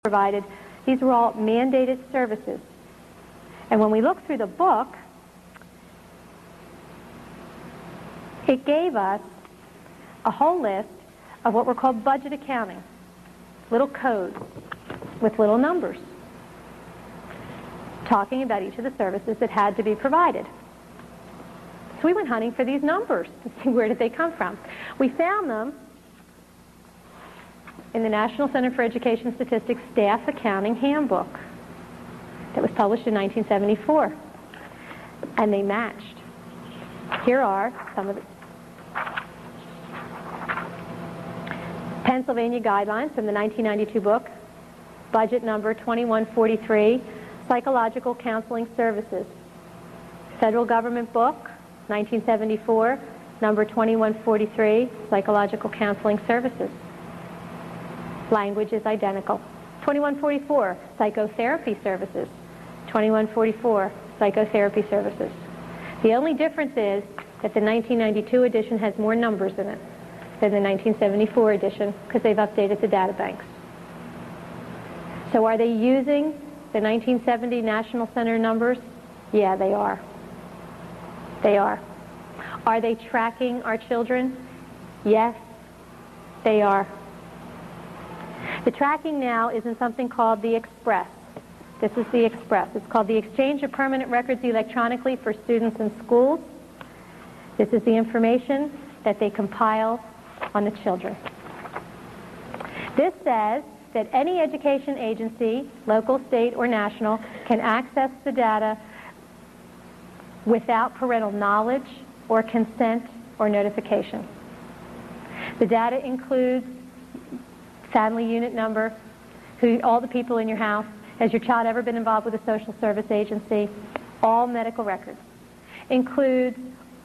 provided. These were all mandated services. And when we look through the book, it gave us a whole list of what were called budget accounting, little codes with little numbers, talking about each of the services that had to be provided. So we went hunting for these numbers to see where did they come from. We found them in the National Center for Education Statistics Staff Accounting Handbook that was published in 1974. And they matched. Here are some of the Pennsylvania guidelines from the 1992 book, budget number 2143, Psychological Counseling Services. Federal Government book, 1974, number 2143, Psychological Counseling Services. Language is identical. 2144, Psychotherapy Services. 2144, Psychotherapy Services. The only difference is that the 1992 edition has more numbers in it than the 1974 edition because they've updated the data banks. So are they using the 1970 National Center numbers? Yeah, they are. They are. Are they tracking our children? Yes, they are. The tracking now is in something called the Express. This is the Express. It's called the Exchange of Permanent Records Electronically for Students in Schools. This is the information that they compile on the children. This says that any education agency, local, state, or national, can access the data without parental knowledge or consent or notification. The data includes family unit number, all the people in your house, has your child ever been involved with a social service agency, all medical records, includes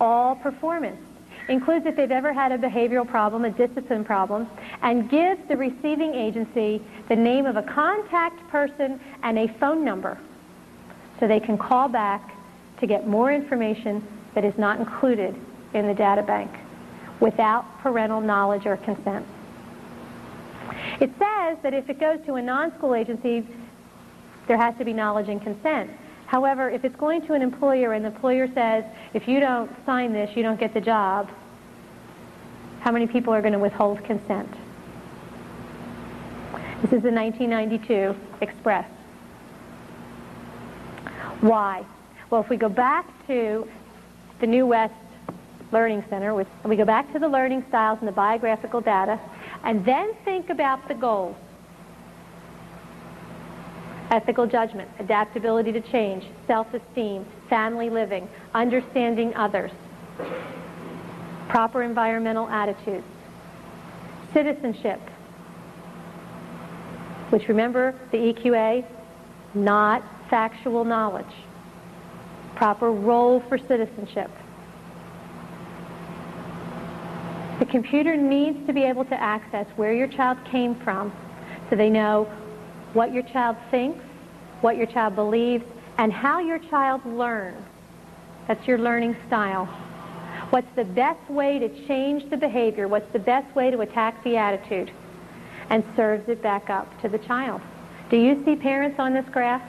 all performance, includes if they've ever had a behavioral problem, a discipline problem, and gives the receiving agency the name of a contact person and a phone number so they can call back to get more information that is not included in the data bank without parental knowledge or consent. It says that if it goes to a non-school agency, there has to be knowledge and consent. However, if it's going to an employer and the employer says, if you don't sign this, you don't get the job, how many people are going to withhold consent? This is the 1992 Express. Why? Well, if we go back to the New West Learning Center, and we go back to the learning styles and the biographical data, and then think about the goals. Ethical judgment, adaptability to change, self-esteem, family living, understanding others, proper environmental attitudes, citizenship, which, remember, the EQA, not factual knowledge, proper role for citizenship. The computer needs to be able to access where your child came from so they know what your child thinks, what your child believes, and how your child learns. That's your learning style. What's the best way to change the behavior? What's the best way to attack the attitude? And serves it back up to the child. Do you see parents on this graph?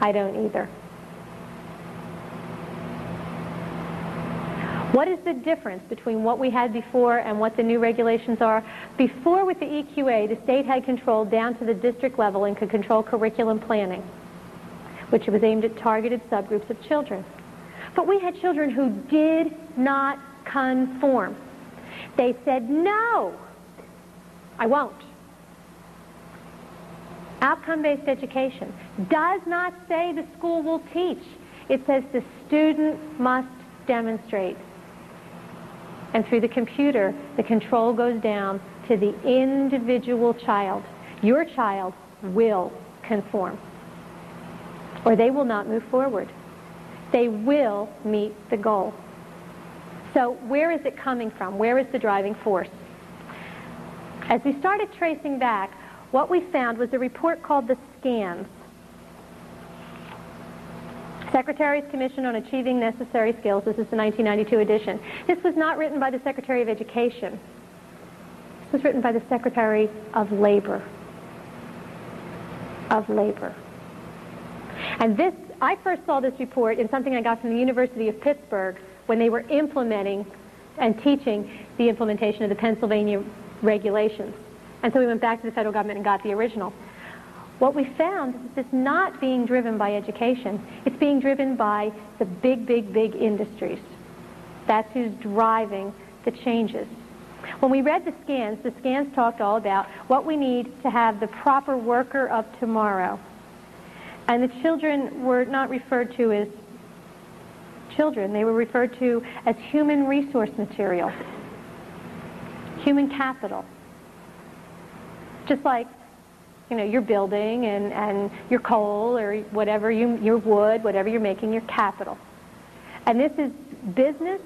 I don't either. What is the difference between what we had before and what the new regulations are? Before, with the EQA, the state had control down to the district level and could control curriculum planning, which was aimed at targeted subgroups of children. But we had children who did not conform. They said, no, I won't. Outcome-based education does not say the school will teach. It says the student must demonstrate. And through the computer, the control goes down to the individual child. Your child will conform, or they will not move forward. They will meet the goal. So where is it coming from? Where is the driving force? As we started tracing back, what we found was a report called the SCANS, Secretary's Commission on Achieving Necessary Skills. This is the 1992 edition. This was not written by the Secretary of Education. This was written by the Secretary of Labor. of labor. And this, I first saw this report in something I got from the University of Pittsburgh when they were implementing and teaching the implementation of the Pennsylvania regulations. And so we went back to the federal government and got the original. What we found is it's not being driven by education. It's being driven by the big, big, big industries. That's who's driving the changes. When we read the scans talked all about what we need to have the proper worker of tomorrow. And the children were not referred to as children. They were referred to as human resource material, human capital. Just like, you know, your building and your coal or whatever, your wood, whatever you're making, your capital. And this is business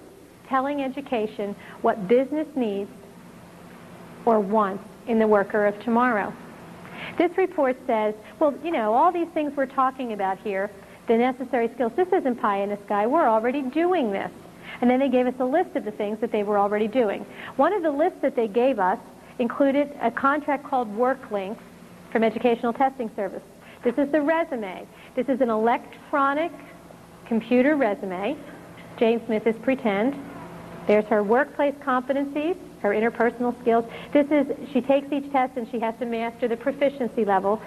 telling education what business needs or wants in the worker of tomorrow. This report says, well, you know, all these things we're talking about here, the necessary skills, this isn't pie in the sky. We're already doing this. And then they gave us a list of the things that they were already doing. One of the lists that they gave us included a contract called WorkLinks from Educational Testing Service. This is the resume. This is an electronic computer resume. Jane Smith is pretend. There's her workplace competencies, her interpersonal skills. She takes each test and she has to master the proficiency level,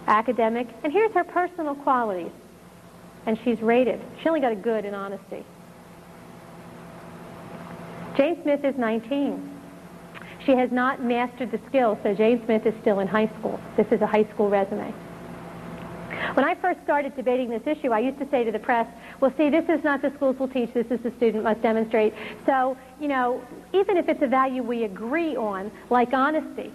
academic, and here's her personal qualities. And she's rated. She only got a good in honesty. Jane Smith is 19. She has not mastered the skills, so Jane Smith is still in high school. This is a high school resume. When I first started debating this issue, I used to say to the press, well, see, this is not the schools will teach, this is the student must demonstrate. So, you know, even if it's a value we agree on, like honesty,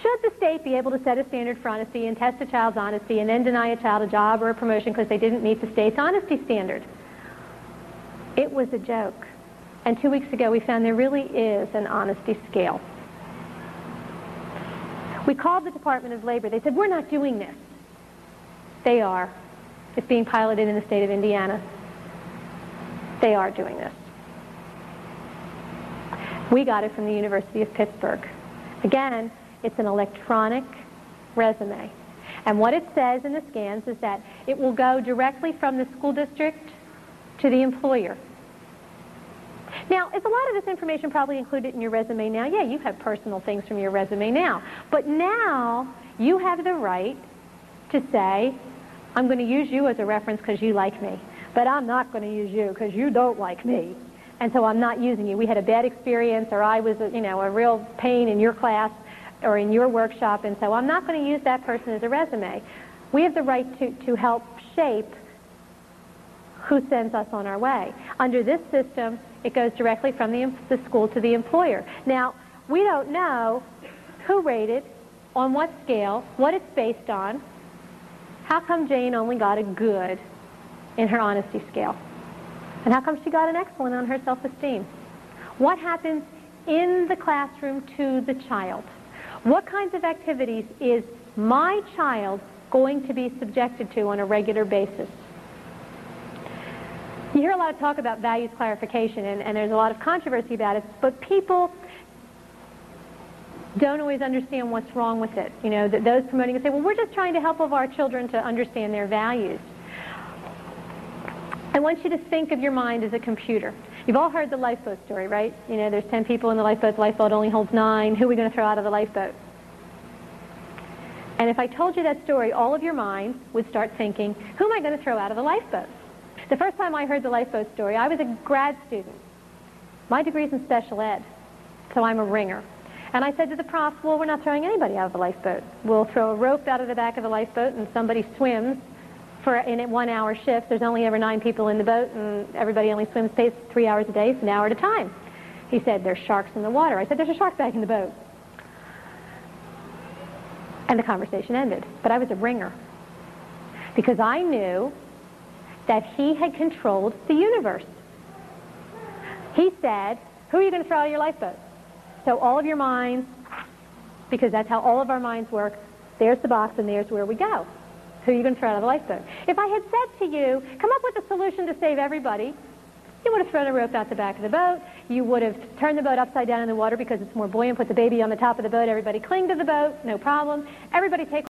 should the state be able to set a standard for honesty and test a child's honesty and then deny a child a job or a promotion because they didn't meet the state's honesty standard? It was a joke. And 2 weeks ago, we found there really is an honesty scale. We called the Department of Labor. They said, we're not doing this. They are. It's being piloted in the state of Indiana. They are doing this. We got it from the University of Pittsburgh. Again, it's an electronic resume. And what it says in the scans is that it will go directly from the school district to the employer. Now, is a lot of this information probably included in your resume now? Yeah, you have personal things from your resume now. But now you have the right to say, I'm going to use you as a reference because you like me, but I'm not going to use you because you don't like me, and so I'm not using you. We had a bad experience, or I was, a real pain in your class or in your workshop, and so I'm not going to use that person as a resume. We have the right to help shape who sends us on our way. Under this system, it goes directly from the school to the employer. Now, we don't know who rated, on what scale, what it's based on. How come Jane only got a good in her honesty scale? And how come she got an excellent on her self-esteem? What happens in the classroom to the child? What kinds of activities is my child going to be subjected to on a regular basis? You hear a lot of talk about values clarification, and there's a lot of controversy about it, but people don't always understand what's wrong with it. You know, those promoting it say, well, we're just trying to help our children to understand their values. I want you to think of your mind as a computer. You've all heard the lifeboat story, right? You know, there's 10 people in the lifeboat only holds 9. Who are we going to throw out of the lifeboat? And if I told you that story, all of your minds would start thinking, who am I going to throw out of the lifeboat? The first time I heard the lifeboat story, I was a grad student. My degree's in special ed, so I'm a ringer. And I said to the prof, well, we're not throwing anybody out of the lifeboat. We'll throw a rope out of the back of the lifeboat and somebody swims in a 1-hour shift. There's only ever 9 people in the boat and everybody only swims 3 hours a day, it's an hour at a time. He said, there's sharks in the water. I said, there's a shark back in the boat. And the conversation ended. But I was a ringer because I knew that he had controlled the universe. He said, who are you going to throw out of your lifeboat? So all of your minds, because that's how all of our minds work, there's the box and there's where we go. Who are you going to throw out of the lifeboat? If I had said to you, come up with a solution to save everybody, you would have thrown a rope out the back of the boat. You would have turned the boat upside down in the water because it's more buoyant, put the baby on the top of the boat, everybody cling to the boat, no problem. Everybody take